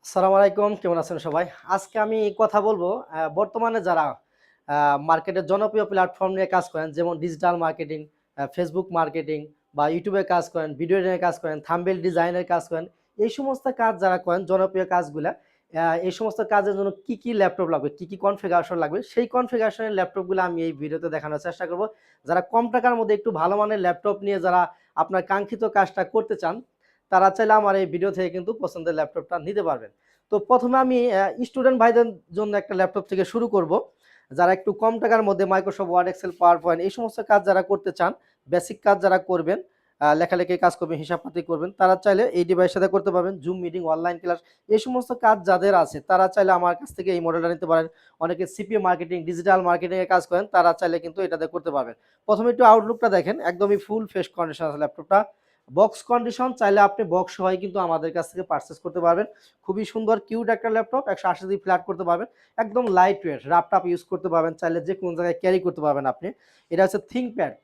আসসালামু আলাইকুম, কেমন আছেন সবাই? আজকে আমি কথা বলবো বর্তমানে যারা মার্কেটের জনপ্রিয় প্ল্যাটফর্ম নিয়ে কাজ করেন, যেমন ডিজিটাল মার্কেটিং, ফেসবুক মার্কেটিং বা ইউটিউবে কাজ করেন, ভিডিও নিয়ে কাজ করেন, থাম্বনেল ডিজাইনের কাজ করেন। এই সমস্ত কাজ যারা করেন জনপ্রিয় কাজগুলা, এই সমস্ত কাজের জন্য কি ল্যাপটপ লাগবে, কি কনফিগারেশন লাগবে, সেই কনফিগারেশনের ল্যাপটপগুলো আমি এই ভিডিওতে দেখানোর চেষ্টা করব। যারা কম টাকার মধ্যে একটু ভালো মানের ল্যাপটপ নিয়ে যারা আপনার কাঙ্ক্ষিত কাজটা করতে চান, তারা চাইলে আমার এই ভিডিও থেকে কিন্তু পছন্দের ল্যাপটপটা নিতে পারবেন। তো প্রথমে আমি স্টুডেন্ট ভাইদের জন্য একটা ল্যাপটপ থেকে শুরু করব। যারা একটু কম টাকার মধ্যে Microsoft Word, Excel, PowerPoint এই সমস্ত কাজ যারা করতে চান, বেসিক কাজ যারা করবেন, লেখালেখির কাজ করবেন, হিসাবপাতি করবেন, তারা চাইলে এই ডিভাইস সাথে করতে পারবেন। জুম মিটিং, অনলাইন ক্লাস এই সমস্ত কাজ যাদের আছে তারা চাইলে আমার কাছ থেকে এই মডেলটা নিতে পারেন। অনেকে সিপিএ মার্কেটিং, ডিজিটাল মার্কেটিং এর কাজ করেন, তারা চাইলে কিন্তু এটাতে করতে পারবেন। প্রথমে একটু আউটলুকটা দেখেন, একদমই ফুল ফ্রেশ কন্ডিশন আছে ল্যাপটপটা। বক্স কন্ডিশন, চাইলে আপনি বক্স সহ কিন্তু আমাদের কাছ থেকে পারচেজ করতে পারবেন। খুবই সুন্দর কিউট একটা ল্যাপটপ, 180 ফ্ল্যাট করতে পারবেন। একদম লাইট ওয়েট, ল্যাপটপ ইউজ করতে পারবেন, চাইলে যে কোনো জায়গায় ক্যারি করতে পারবেন আপনি। এটা হচ্ছে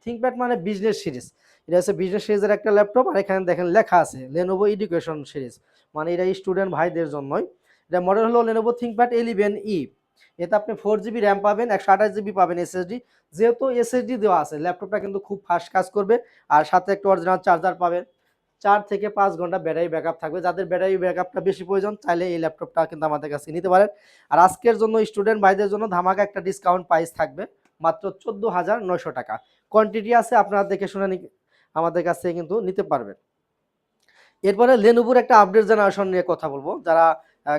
থিংকপ্যাড মানে বিজনেস সিরিজ। এটা হচ্ছে বিজনেস সিরিজের একটা ল্যাপটপ। আর এখানে দেখেন লেখা আছে লেনোভো এডুকেশন সিরিজ, মানে এটা স্টুডেন্ট ভাইদের জন্যই। এটা মডেল হলো লেনোভো থিংকপ্যাড 11E। এতে আপনি 4GB র্যাম পাবেন, 128GB পাবেন এসএসডি। যেহেতু এসএসডি দেওয়া আছে, ল্যাপটপটা কিন্তু খুব ফাস্ট কাজ করবে। আর সাথে একটা অরিজিনাল চার্জার পাবেন। 4 থেকে 5 ঘন্টা ব্যাটারি ব্যাকআপ থাকবে। যাদের ব্যাটারি ব্যাকআপটা বেশি প্রয়োজন, চাইলে এই ল্যাপটপটা কিন্তু আমাদের কাছে নিতে পারেন। আর আজকের জন্য স্টুডেন্ট ভাইদের জন্য ধামাকা একটা ডিসকাউন্ট প্রাইস থাকবে, মাত্র 14,900 টাকা। কোয়ান্টিটি আছে, আপনারা দেখে শুনে আমাদের কাছ থেকে কিন্তু নিতে পারবেন। এরপরে লেনোভোর একটা আপডেট জেনারেশন নিয়ে কথা বলবো। যারা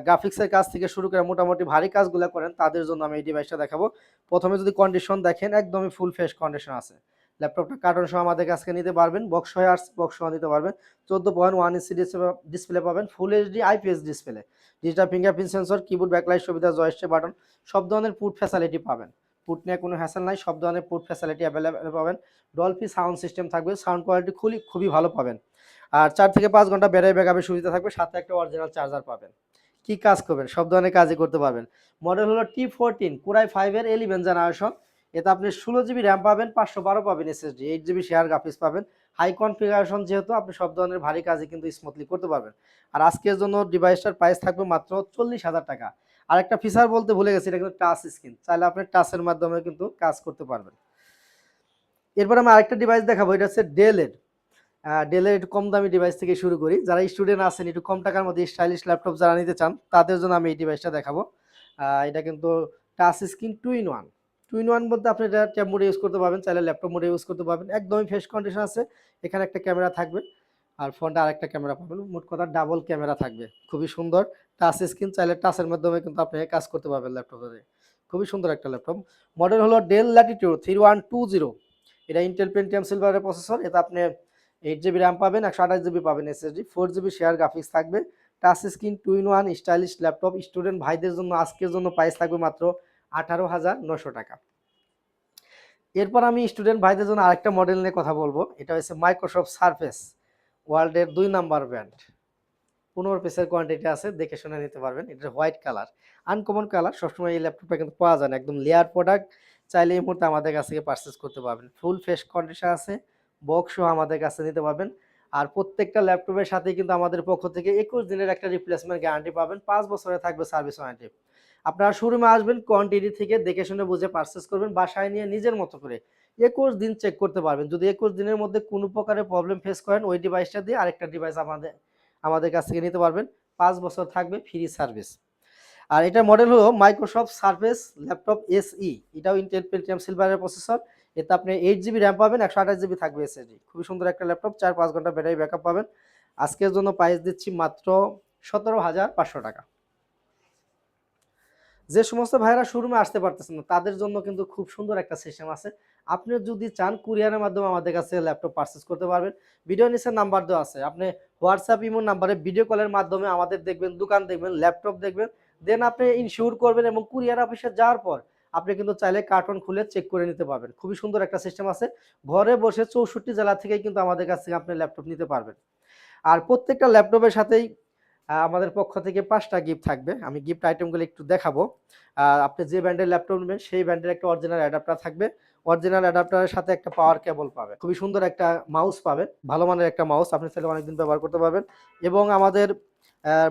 গ্রাফিক্সের কাজ থেকে শুরু করে মোটামুটি ভারী কাজগুলো করেন, তাদের জন্য আমি এই ডিভাইসটা দেখাবো। প্রথমে যদি কন্ডিশন দেখেন, একদমই ফুল ফ্রেশ কন্ডিশন আছে। ল্যাপটপটা কার্টন সহ আমাদের কাছে নিতে পারবেন, বক্স হয়ে আসছে, বক্স সহ নিতে পারবেন। 14.1 ইঞ্চি ডিসপ্লে পাবেন, full HD IPS display, digital fingerprint sensor, keyboard, backlight সুবিধা, জয়স্টিক বাটন, সব ধরনের পুট ফ্যাসিলিটি পাবেন। পুট নিয়ে কোনো হ্যাসেল নাই, সব ধরনের পুট ফ্যাসিলিটি অ্যাভেলেবেল পাবেন। ডলফি সাউন্ড সিস্টেম থাকবে, সাউন্ড কোয়ালিটি খুবই ভালো পাবেন। আর 4 থেকে 5 ঘন্টা ব্যাটারি ব্যাকআপের সুবিধা থাকবে, সাথে একটা অরিজিনাল চার্জার পাবেন। কি কাজ করবেন, সব ধরনের কাজই করতে পারবেন। মডেল হলো T14 কোরাই 5 এর 11 জেনারেশন। এতে আপনি 16GB র্যাম পাবেন, 512 পাবেন এসএসডি, 8GB শেয়ার গ্রাফিক্স পাবেন। হাই কনফিগারেশন, যেহেতু আপনি সব ধরনের ভারী কাজই কিন্তু স্মুথলি করতে পারবেন। আর আজকের জন্য ডিভাইসটার প্রাইস থাকবে মাত্র 40,000 টাকা। আর একটা ফিচার বলতে ভুলে গেছি, এটা কিন্তু টাচ স্ক্রিন, চাইলে আপনি টাচের মাধ্যমে কিন্তু কাজ করতে পারবেন। এরপর আমি আরেকটা ডিভাইস দেখাবো, এটা হচ্ছে ডেলের একটু কম দামি ডিভাইস থেকে শুরু করি। যারা স্টুডেন্ট আছেন, একটু কম টাকার মধ্যে স্টাইলিশ ল্যাপটপ যারা নিতে চান, তাদের জন্য আমি এই ডিভাইসটা দেখাবো। এটা কিন্তু টাচ স্ক্রিন 2 in 1। 2 in 1 বলতে আপনি এটা ট্যাব মোডে ইউজ করতে পারবেন, চাইলে ল্যাপটপ মোডে ইউজ করতে পারবেন। একদমই ফ্রেশ কন্ডিশন আছে। এখানে একটা ক্যামেরা থাকবে, আর ফোনটা আরেকটা ক্যামেরা পাবেন। মোট কথা ডাবল ক্যামেরা থাকবে। খুবই সুন্দর টাচ স্ক্রিন, চাইলে টাচের মাধ্যমে কিন্তু আপনি কাজ করতে পারবেন ল্যাপটপে। খুবই সুন্দর একটা ল্যাপটপ। মডেল হলো ডেল ল্যাটিটিউড 3120। এটা ইন্টেল পেন্টিয়াম সিলভারের প্রসেসর। এটা আপনি 8GB র্যাম পাবেন, 128GB পাবেন এসএসডি, 4GB শেয়ার গ্রাফিক্স থাকবে। Touch screen 2 in 1 stylish laptop. Student ভাইদের জন্য আজকের জন্য প্রাইস থাকবে মাত্র 18,900 টাকা। এরপর আমি স্টুডেন্ট ভাইদের জন্য আরেকটা মডেল নিয়ে কথা বলবো। এটা হচ্ছে মাইক্রোসফট সারফেস, ওয়ার্ল্ডের 2 নাম্বার ব্র্যান্ড। 15 পিসের কোয়ান্টিটি আছে, দেখে শুনে নিতে পারবেন। এটা হোয়াইট কালার, আনকমন কালার। সবসময় এই ল্যাপটপটা কিন্তু পাওয়া যায় না, একদম লেয়ার প্রোডাক্ট। চাইলে এই মুহূর্তে আমাদের কাছ থেকে পারচেস করতে পারবেন। ফুল ফ্রেশ কন্ডিশন আছে, বক্সও আমাদের কাছে নিতে পারবেন। আর প্রত্যেকটা ল্যাপটপের সাথেই কিন্তু আমাদের পক্ষ থেকে 21 দিনের একটা রিপ্লেসমেন্ট গ্যারান্টি পাবেন, 5 বছরে থাকবে সার্ভিস ওয়ারেন্টি। আপনারা শোরুমে আসবেন, কোয়ান্টিটি থেকে দেখে শুনে বুঝে পারচেস করবেন, বাসায় নিয়ে নিজের মতো করে 21 দিন চেক করতে পারবেন। যদি 21 দিনের মধ্যে কোনো প্রকারের প্রবলেম ফেস করেন, ওই ডিভাইসটা দিয়ে আরেকটা ডিভাইস আমাদের কাছ থেকে নিতে পারবেন। 5 বছর থাকবে ফ্রি সার্ভিস। আর এটার মডেল হলো মাইক্রোসফট সারফেস ল্যাপটপ এসই। এটাও ইন্টেল পেন্টিয়াম সিলভারের প্রসেসর। এতে আপনি 8GB র্যাম পাবেন, 128GB থাকবে এসএসডি। খুবই সুন্দর একটা ল্যাপটপ, 4-5 ঘন্টা ব্যাটারি ব্যাকআপ পাবেন। আজকের জন্য প্রাইস দিচ্ছি মাত্র 17,500 টাকা। যে সমস্ত ভাইয়েরা শোরুমে আসতে পারতেছেন না, তাদের জন্য কিন্তু খুব সুন্দর একটা সিস্টেম আছে। আপনি যদি চান, কুরিয়ারের মাধ্যমে আমাদের কাছে ল্যাপটপ পারচেজ করতে পারবেন। ভিডিও নিচে নাম্বার দেওয়া আছে, আপনি হোয়াটসঅ্যাপ, ইমো নাম্বারে ভিডিও কলের মাধ্যমে আমাদের দেখবেন, দোকান দেখবেন, ল্যাপটপ দেখবেন। দেন আপনি ইনশিওর করবেন এবং কুরিয়ার অফিসে যাওয়ার পর আপনি কিন্তু চাইলে কার্টন খুলে চেক করে নিতে পারবেন। খুবই সুন্দর একটা সিস্টেম আছে। ঘরে বসে 64 জেলা থেকে কিন্তু আমাদের কাছ থেকে আপনি ল্যাপটপ নিতে পারবেন। আর প্রত্যেকটা ল্যাপটপের সাথেই আমাদের পক্ষ থেকে 5টা গিফট থাকবে। আমি গিফট আইটেমগুলো একটু দেখাবো। আপনি যে ব্র্যান্ডের ল্যাপটপ নেবেন, সেই ব্র্যান্ডের একটা অরিজিনাল অ্যাডাপ্টার থাকবে। অরিজিনাল অ্যাডাপ্টারের সাথে একটা পাওয়ার কেবল পাবেন। খুবই সুন্দর একটা মাউস পাবেন, ভালো মানের একটা মাউস। আপনি চাইলে অনেকদিন ব্যবহার করতে পারবেন। এবং আমাদের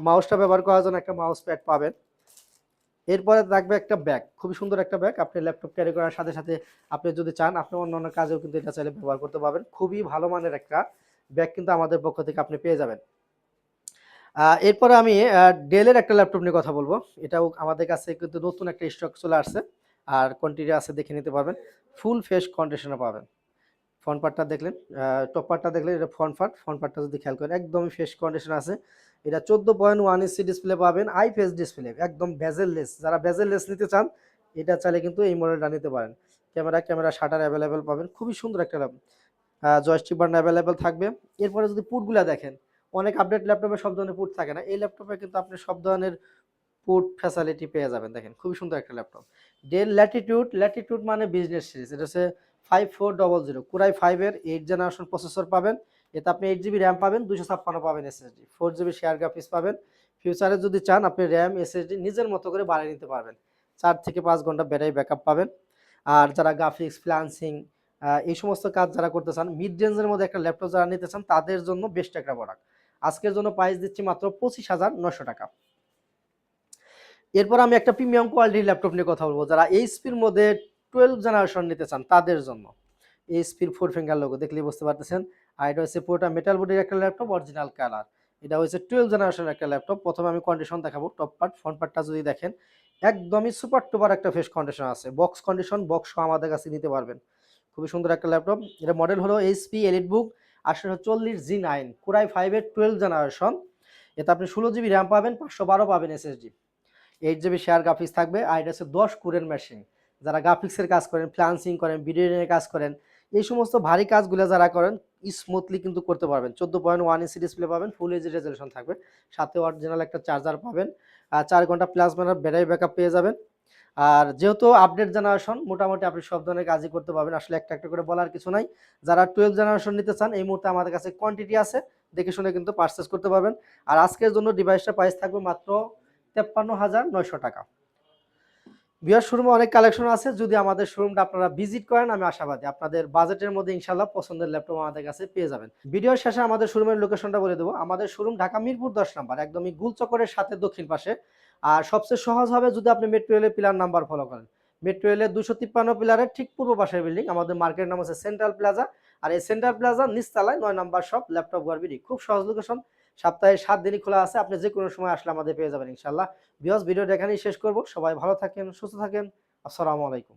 মাউসটা ব্যবহার করার জন্য একটা মাউস প্যাড পাবেন। এরপরে থাকবে একটা ব্যাগ, খুবই সুন্দর একটা ব্যাগ। আপনি ল্যাপটপ ক্যারি করার সাথে সাথে আপনি যদি চান আপনি অন্যান্য কাজেও কিন্তু এটা চাইলে ব্যবহার করতে পারবেন। খুবই ভালো মানের একটা ব্যাগ কিন্তু আমাদের পক্ষ থেকে আপনি পেয়ে যাবেন। এরপরে আমি ডেলের একটা ল্যাপটপ নিয়ে কথা বলবো। এটাও আমাদের কাছে কিন্তু নতুন একটা স্টক চলে আসছে, আর কোয়ান্টিটি আছে দেখে নিতে পারবেন। ফুল ফ্রেশ কন্ডিশনে পাবেন। ফ্রন্ট পার্টটা দেখলেন, টপ পার্টটা দেখলেন, এটা ফ্রন্ট পার্টটা যদি খেয়াল করেন একদমই ফ্রেশ কন্ডিশন আছে। এটা 14.1 ইঞ্চি ডিসপ্লে পাবেন, আইপিএস ডিসপ্লে, একদম বেজেললেস। যারা বেজেললেস নিতে চান এটা চাইলে কিন্তু এই মডেলটা নিতে পারেন। ক্যামেরা শাটার অ্যাভেলেবেল পাবেন, খুবই সুন্দর একটা জয়স্টিক বাটন অ্যাভেলেবেল থাকবে। এরপরে যদি পুটগুলা দেখেন, অনেক আপডেট ল্যাপটপে সব ধরনের পুট থাকে না, এই ল্যাপটপে কিন্তু আপনি সব ধরনের পুট ফ্যাসিলিটি পেয়ে যাবেন। দেখেন খুবই সুন্দর একটা ল্যাপটপ। ডেল ল্যাটিটিউড মানে বিজনেস সিরিজ, এটা হচ্ছে 5400 কোরাই 5 এর 8 জেনারেশন প্রসেসর পাবেন। এতে আপনি 8 জিবি র্যাম পাবেন, 256 পাবেন এসএসডি, 4 জিবি শেয়ার গ্রাফিক্স পাবেন। ফিউচারে যদি চান আপনি র্যাম এসএসডি নিজের মতো করে বাড়িয়ে নিতে পারবেন। 4 থেকে 5 ঘন্টা ব্যাটারি ব্যাকআপ পাবেন। আর যারা গ্রাফিক্স ফ্রিল্যান্সিং এই সমস্ত কাজ যারা করতে চান, মিড রেঞ্জের মধ্যে একটা ল্যাপটপ যারা নিতে চান তাদের জন্য বেস্ট একটা প্রোডাক্ট। আজকের জন্য প্রাইস দিচ্ছি মাত্র 25,900 টাকা। এরপর আমি একটা প্রিমিয়াম কোয়ালিটির ল্যাপটপ নিয়ে কথা বলবো, যারা এইচপির মধ্যে 12 জেনারেশন নিতে চান তাদের জন্য। এইচপির 4 ফিঙ্গার লোগো দেখলেই বুঝতে পারতেছেন। আর এটা হচ্ছে পুরোটা মেটাল বডির একটা ল্যাপটপ, অরিজিনাল কালার। এটা হচ্ছে 12 জেনারেশনের একটা ল্যাপটপ। প্রথমে আমি কন্ডিশন দেখাবো। টপ পার্ট, ফ্রন্ট পার্টটা যদি দেখেন একদমই সুপার টুপার একটা ফ্রেশ কন্ডিশন আছে। বক্স কন্ডিশন, বক্স আমাদের কাছে নিতে পারবেন। খুবই সুন্দর একটা ল্যাপটপ। এটা মডেল হলো এইচপি এলিটবুক 840G9 কোরাই 5 এর 12 জেনারেশন। এতে আপনি 16 জিবি র্যাম পাবেন, 512 পাবেন এসএসডি, 8 জিবি শেয়ার গ্রাফিক্স থাকবে। আর এটা হচ্ছে 10 কোরের মেশিন। যারা গ্রাফিক্সের কাজ করেন, ফ্রিল্যান্সিং করেন, ভিডিও এডিটিংয়ের কাজ করেন, এই সমস্ত ভারী কাজগুলো যারা করেন স্মুথলি কিন্তু করতে পারবেন। 14.1 ইঞ্চি ডিসপ্লে পাবেন, ফুল এইচডি রেজলিউশন থাকবে, সাথে অরিজিনাল একটা চার্জার পাবেন। আর 4 ঘন্টা প্লাস মাইনাস ব্যাটারি ব্যাকআপ পেয়ে যাবেন। আর যেহেতু আপডেট জেনারেশন, মোটামুটি আপনি সব ধরনের কাজই করতে পারবেন। আসলে একটা একটা করে বলার কিছু নাই। যারা 12 জেনারেশন নিতে চান এই মুহূর্তে আমাদের কাছে কোয়ান্টিটি আছে, দেখে শুনে কিন্তু পারচেস করতে পারবেন। আর আজকের জন্য ডিভাইসটা প্রাইস থাকবে মাত্র 53,900 টাকা। বিয়ার শোরুমে অনেক কালেকশন আছে, যদি আমাদের শোরুমটা আপনারা ভিজিট করেন আমি আশাবাদী আপনাদের বাজেটের মধ্যে ইনশাল্লাহ পছন্দের ল্যাপটপ আমাদের কাছে পেয়ে যাবেন। ভিডিওর শেষে আমাদের শোরুমের লোকেশনটা বলে দেবো। আমাদের শোরুম ঢাকা মিরপুর 10 নাম্বার, একদমই গুলচক্করের সাথে দক্ষিণ পাশে। আর সবচেয়ে সহজ হবে যদি আপনি মেট্রো রেলের পিলার নাম্বার ফলো করেন। মেট্রো রেলের 253 পিলারের ঠিক পূর্ব পাশের বিল্ডিং, আমাদের মার্কেটের নাম হচ্ছে সেন্ট্রাল প্লাজা। আর এই সেন্ট্রাল প্লাজার নিচতলায় 9 নাম্বার শপ ল্যাপটপ গড়বিডি, খুব সহজ লোকেশন। সপ্তাহে 7 দিনই খোলা আছে, আপনি যে কোনো সময় আসলে আমাদের পেয়ে যাবেন ইনশাল্লাহ। ভিডিওটা এখানেই শেষ করব। সবাই ভালো থাকেন, সুস্থ থাকেন। আসসালামু আলাইকুম।